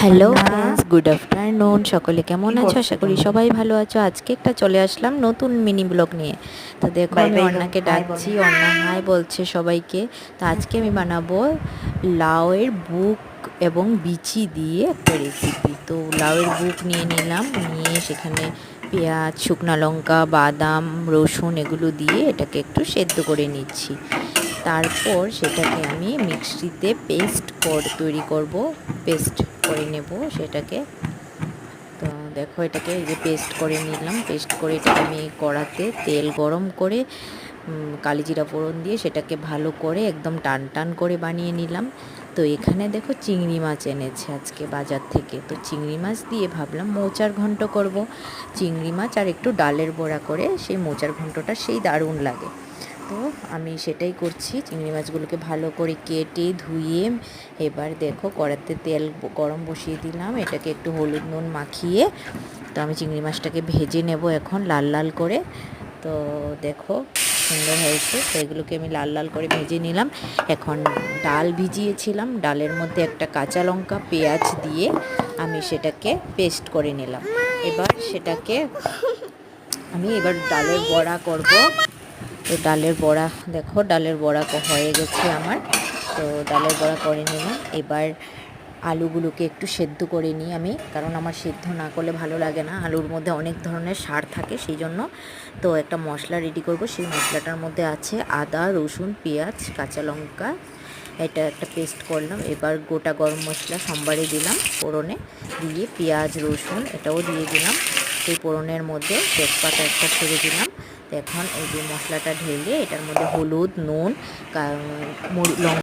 Hello friends, good afternoon. সকলে কেমন আছো? আশা করি সবাই ভালো আছো। আজকে একটা চলে আসলাম নতুন মিনি ব্লগ নিয়ে। তো দেখো আমি অর্ণাকে ডাকছি, অর্ণা হাই বলছে সবাইকে। তো আজকে আমি বানাবো লাউয়ের বুক এবং বিচি দিয়ে একটা রেসিপি। তো লাউয়ের বুক নিয়ে নিলাম, নিয়ে সেখানে পেঁয়াজ, শুকনো লঙ্কা, বাদাম, রসুন এগুলো দিয়ে এটাকে একটু সেদ্ধ করে নিচ্ছি। তারপর সেটাকে আমি মিক্সিতে তৈরি করব, পেস্ট করে নেব সেটাকে। তো দেখো এটাকে এই যে পেস্ট করে নিলাম। পেস্ট করে এটাকে আমি কড়াতে তেল গরম করে কালিজিরা ফোড়ন দিয়ে সেটাকে ভালো করে একদম টান টান করে বানিয়ে নিলাম। তো এখানে দেখো চিংড়ি মাছ এনেছে আজকে বাজার থেকে। তো চিংড়ি মাছ দিয়ে ভাবলাম মোচার ঘন্ট করব। চিংড়ি মাছ আর একটু ডালের বড়া করে সেই মোচার ঘন্টটা সেই দারুণ লাগে। তো আমি সেটাই করছি। চিংড়ি মাছগুলোকে ভালো করে কেটে ধুয়ে এবার দেখো কড়াতে তেল গরম বসিয়ে দিলাম। এটাকে একটু হলুদ নুন মাখিয়ে তো আমি চিংড়ি মাছটাকে ভেজে নেব এখন লাল লাল করে। তো দেখো সুন্দর হয়েছে। তো এগুলোকে আমি লাল লাল করে ভেজে নিলাম। এখন ডাল ভিজিয়েছিলাম, ডালের মধ্যে একটা কাঁচা লঙ্কা, পেঁয়াজ দিয়ে আমি সেটাকে পেস্ট করে নিলাম। এবার সেটাকে আমি ডালের বড়া করব। তো ডালের বড়া দেখো, ডালের বড়া হয়ে গেছে আমার। তো ডালের বড়া করে নিলাম। এবার আলুগুলোকে একটু সেদ্ধ করে নিই আমি, কারণ আমার সেদ্ধ না করলে ভালো লাগে না। আলুর মধ্যে অনেক ধরনের সার থাকে, সেই জন্য। তো একটা মশলা রেডি করব। সেই মশলাটার মধ্যে আছে আদা, রসুন, পেঁয়াজ, কাঁচা লঙ্কা, এটা একটা পেস্ট করলাম। এবার গোটা গরম মশলা সোমবারে দিলাম ফোড়নে, দিয়ে পেঁয়াজ রসুন এটাও দিয়ে দিলাম। সেই ফোড়নের মধ্যে তেজপাতা একটা ছেড়ে দিলাম। তো এখন এই যে মশলাটা ঢেলে এটার মধ্যে হলুদ, নুন, লঙ্কা